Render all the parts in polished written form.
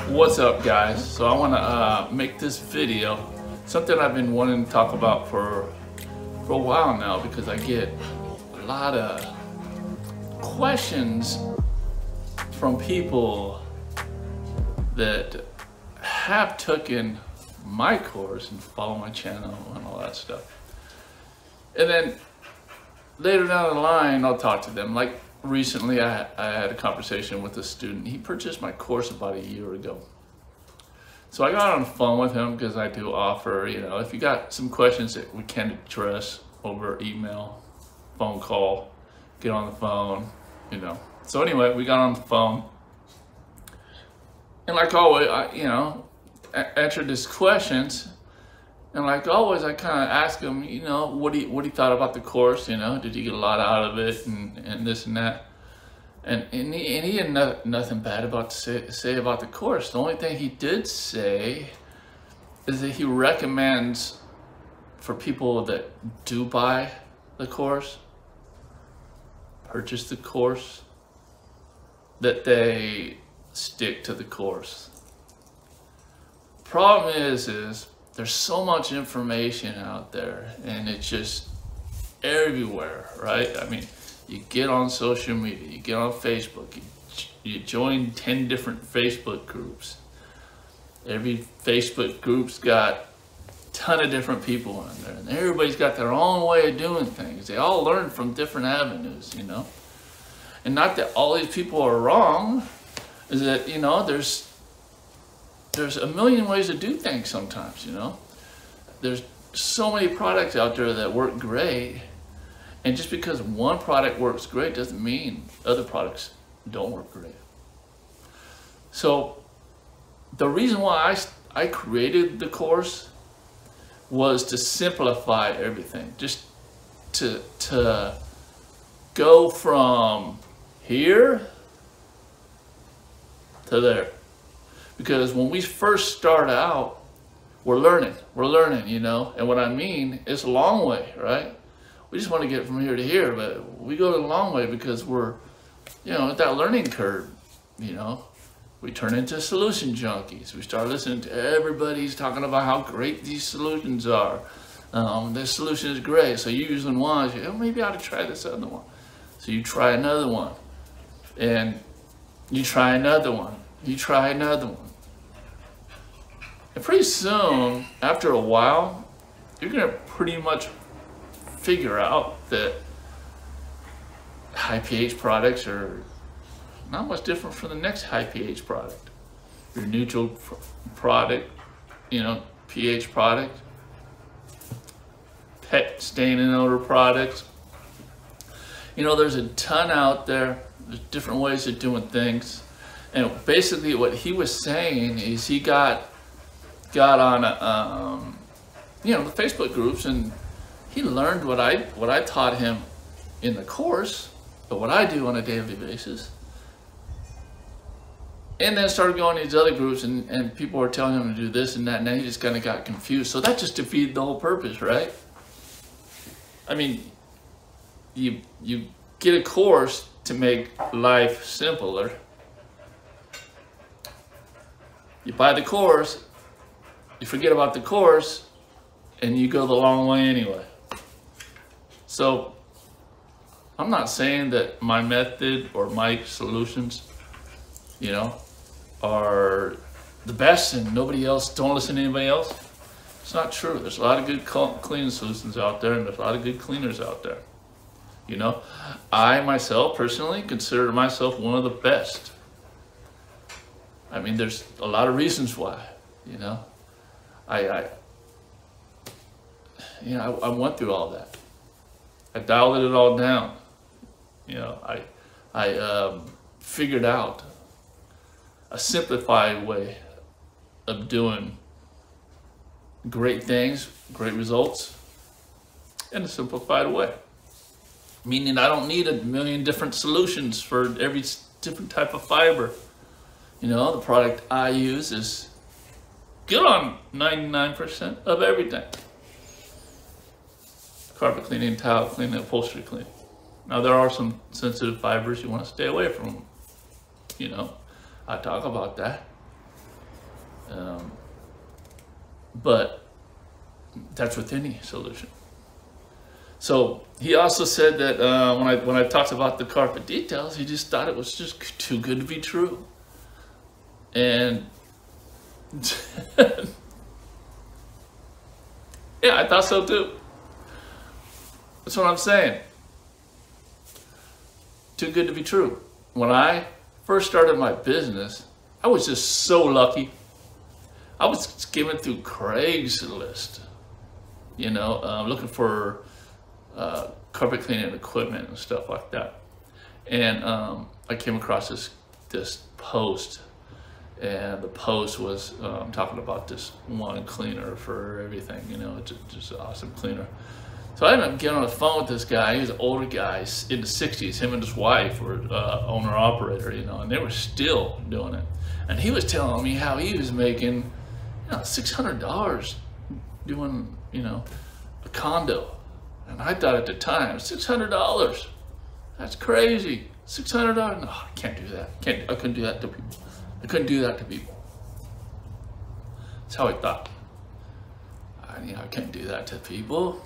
What's up, guys? So I want to make this video, something I've been wanting to talk about for a while now, because I get a lot of questions from people that have taken my course and follow my channel and all that stuff. And then later down the line, I'll talk to them. Like recently, I had a conversation with a student. He purchased my course about a year ago. So I got on the phone with him because I do offer, if you got some questions that we can address over email, phone call, get on the phone, So anyway, we got on the phone. And like always, I answered his questions. And like always, I kind of asked him, what he thought about the course, did he get a lot out of it and this and that. And he had nothing bad about to say about the course. The only thing he did say is that he recommends for people that do buy the course, purchase the course, that they stick to the course. Problem is there's so much information out there, and it's just everywhere, right? I mean, you get on social media, you get on Facebook, you join 10 different Facebook groups. Every Facebook group's got a ton of different people on there, and everybody's got their own way of doing things. They all learn from different avenues, And not that all these people are wrong, is that, there's a million ways to do things sometimes, There's so many products out there that work great, and just because one product works great doesn't mean other products don't work great. So the reason why I created the course was to simplify everything, just to go from here to there. Because when we first start out, we're learning, and what I mean, it's a long way, right? We just want to get from here to here, but we go the long way because we're, at that learning curve, we turn into solution junkies. We start listening to everybody's talking about how great these solutions are. This solution is great, so you're using one, maybe I ought to try this other one. So you try another one, and you try another one, you try another one. And pretty soon, after a while, you're gonna pretty much figure out that high pH products are not much different from the next high pH product. Your neutral product, pH product, pet stain and odor products. There's a ton out there. There's different ways of doing things. And basically what he was saying is he got on the Facebook groups, and he learned what I taught him in the course, but what I do on a daily basis. And then started going to these other groups, and people were telling him to do this and that, and then he just kind of got confused. So that just defeated the whole purpose, right? I mean, you get a course to make life simpler. You buy the course, you forget about the course, and you go the long way anyway. So I'm not saying that my method or my solutions, are the best and nobody else, don't listen to anybody else. It's not true. There's a lot of good cleaning solutions out there, and there's a lot of good cleaners out there. I myself personally consider myself one of the best. I mean, there's a lot of reasons why, I went through all that. I dialed it all down. I figured out a simplified way of doing great things, great results, in a simplified way. Meaning I don't need a million different solutions for every different type of fiber. The product I use is good on 99% of everything. Carpet cleaning, tile cleaning, upholstery cleaning. Now there are some sensitive fibers you want to stay away from. I talk about that. But that's with any solution. So he also said that when I talked about the carpet details, he just thought it was just too good to be true. And yeah, I thought so too. That's what I'm saying. Too good to be true. When I first started my business, I was just so lucky. I was skimming through Craigslist, you know, looking for carpet cleaning equipment and stuff like that. And I came across this post, and the post was talking about this one cleaner for everything, you know, just an awesome cleaner. So I ended up getting on the phone with this guy. He was an older guy in the 60s. Him and his wife were owner-operator, you know, and they were still doing it. And he was telling me how he was making, you know, $600 doing, you know, a condo. And I thought at the time, $600, that's crazy. $600, no, I can't do that. I couldn't do that to people. I couldn't do that to people. That's how I thought. I can't do that to people.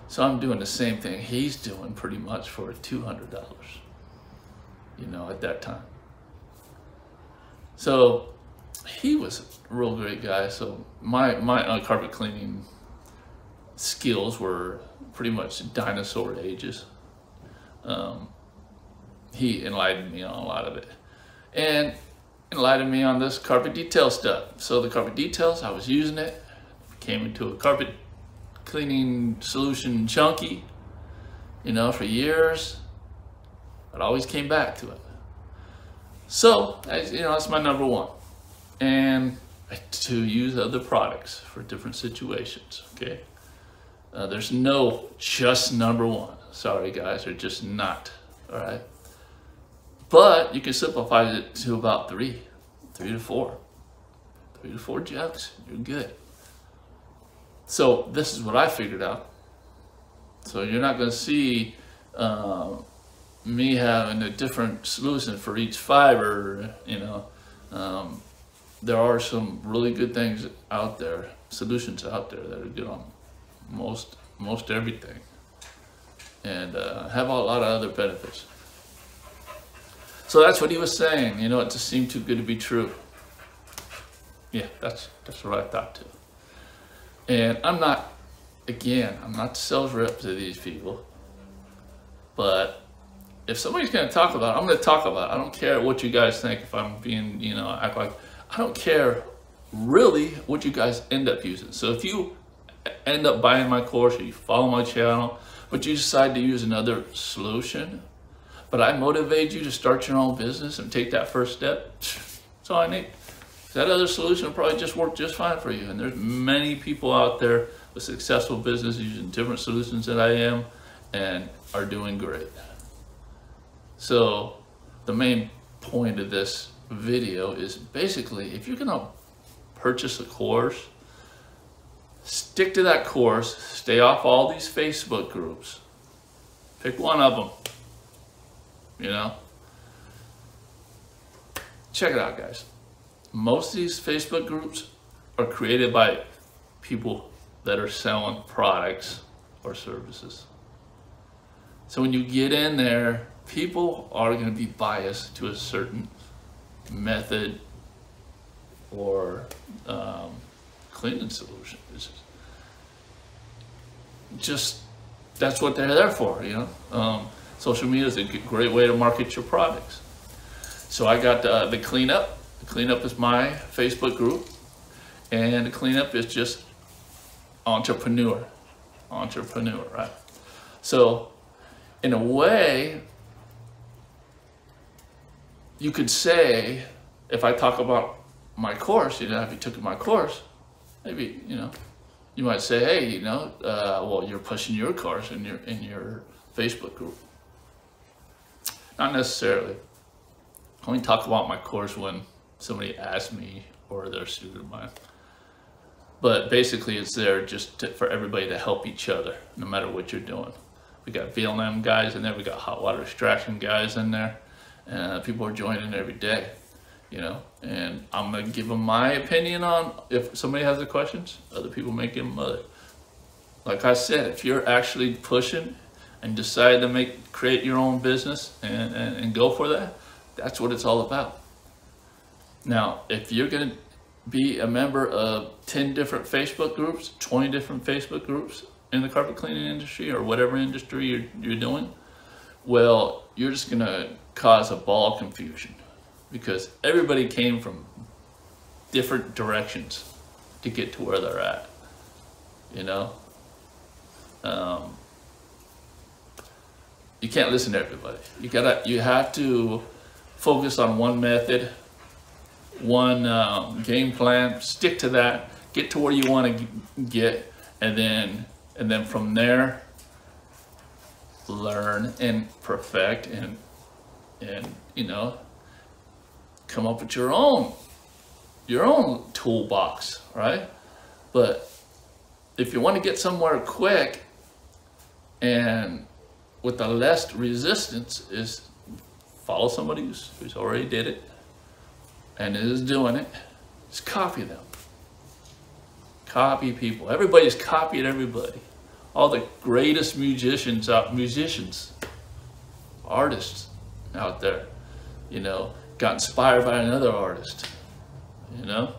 So I'm doing the same thing he's doing pretty much for $200, you know, at that time. So he was a real great guy. So my carpet cleaning skills were pretty much dinosaur ages. He enlightened me on a lot of it, and enlightened me on this carpet detail stuff. So the carpet details, I was using it, came into a carpet cleaning solution chunky, you know, for years, but always came back to it. So, you know, that's my number one. And to use other products for different situations, okay? There's no just number one. Sorry guys, they're just not, all right? But you can simplify it to about three to four. 3 to 4 jugs, you're good. So this is what I figured out. So you're not going to see me having a different solution for each fiber, you know. There are some really good things out there, solutions out there that are good on most everything, and have a lot of other benefits. So that's what he was saying, you know, it just seemed too good to be true. Yeah, that's what I thought too. And I'm not the sales rep to these people, but if somebody's going to talk about it, I'm going to talk about it. I don't care what you guys think. If I'm being, you know, act like, I don't care really what you guys end up using. So if you end up buying my course or you follow my channel, but you decide to use another solution, but I motivate you to start your own business and take that first step, that's all I need. That other solution will probably just work just fine for you. And there's many people out there with successful business using different solutions than I am and are doing great. So the main point of this video is basically, if you're gonna purchase a course, stick to that course, stay off all these Facebook groups. Pick one of them, you know? Check it out, guys. Most of these Facebook groups are created by people that are selling products or services. So when you get in there, people are going to be biased to a certain method or cleaning solution. Just that's what they're there for, you know. Social media is a great way to market your products. So I got the cleanup. The cleanup is my Facebook group, and the cleanup is just entrepreneur, right? So in a way, you could say, if I talk about my course, you know, if you took my course, maybe, you know, you might say, hey, you know, well, you're pushing your course in your Facebook group. Not necessarily. I only talk about my course when somebody asks me or they're a student of mine. But basically it's there just for everybody to help each other, no matter what you're doing. We got VLM guys in there, we got hot water extraction guys in there, and people are joining every day. you know, and I'm gonna give them my opinion on if somebody has the questions. Other people may give them other. Like I said, if you're actually pushing and decide to create your own business and go for that, that's what it's all about. Now, if you're gonna be a member of 10 different Facebook groups, 20 different Facebook groups in the carpet cleaning industry or whatever industry you're doing, well, you're just gonna cause a ball of confusion, because everybody came from different directions to get to where they're at, you know? You can't listen to everybody. You have to focus on one method, one game plan, stick to that, get to where you want to get, and then from there, learn and perfect and you know, come up with your own toolbox, right? But if you want to get somewhere quick and with the less resistance, is follow somebody who's already did it and is doing it. Just copy them. Copy people. Everybody's copied everybody. All the greatest musicians, artists out there, you know, got inspired by another artist, you know,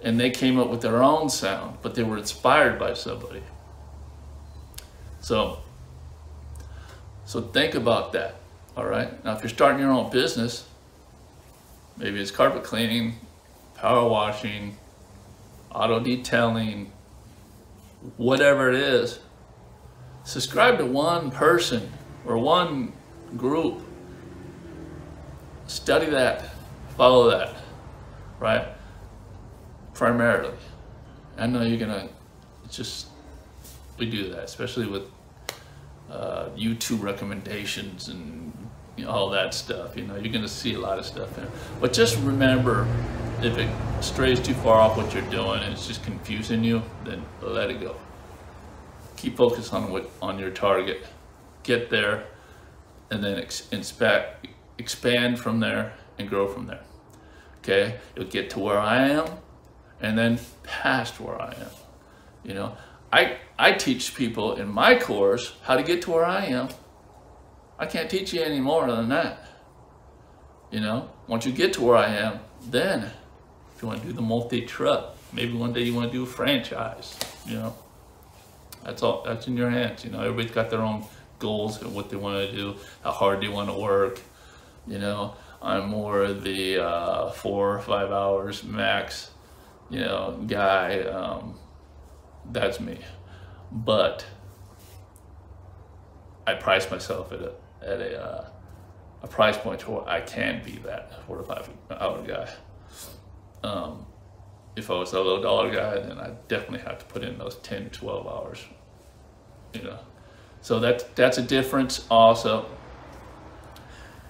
and they came up with their own sound, but they were inspired by somebody. So think about that, all right? Now, if you're starting your own business, maybe it's carpet cleaning, power washing, auto detailing, whatever it is, subscribe to one person or one group. Study that, follow that, right? Primarily. I know you're gonna, we do that, especially with YouTube recommendations and all that stuff. You know, you're gonna see a lot of stuff there. But just remember, if it strays too far off what you're doing and it's just confusing you, then let it go. Keep focused on your target. Get there, and then expand from there and grow from there. Okay, you'll get to where I am, and then past where I am. You know, I teach people in my course how to get to where I am. I can't teach you any more than that. You know, once you get to where I am, then if you want to do the multi-truck, maybe one day you want to do a franchise, you know, that's in your hands. You know, everybody's got their own goals and what they want to do, how hard they want to work. You know, I'm more the 4 or 5 hours max, you know, guy. That's me. But I price myself at a price point where I can be that 4 to 5 hour guy. If I was a low dollar guy, then I definitely have to put in those 10, 12 hours, you know. So that's a difference also.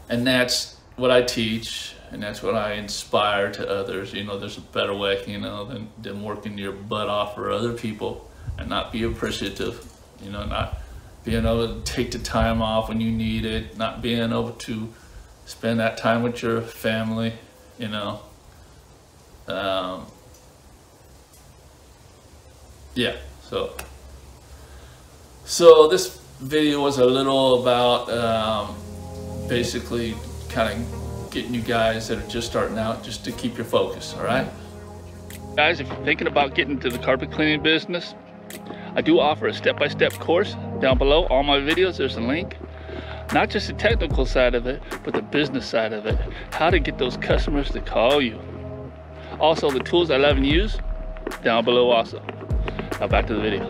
And that's what I teach, and that's what I inspire to others. You know, there's a better way, you know, than working your butt off for other people and not be appreciative, you know, not being able to take the time off when you need it, not being able to spend that time with your family, you know. Yeah, so this video was a little about basically kind of getting you guys that are just starting out, just to keep your focus, all right? Guys, if you're thinking about getting into the carpet cleaning business, I do offer a step-by-step course down below. All my videos, there's a link. Not just the technical side of it, but the business side of it. How to get those customers to call you. Also, the tools I love and use, down below also. Now back to the video.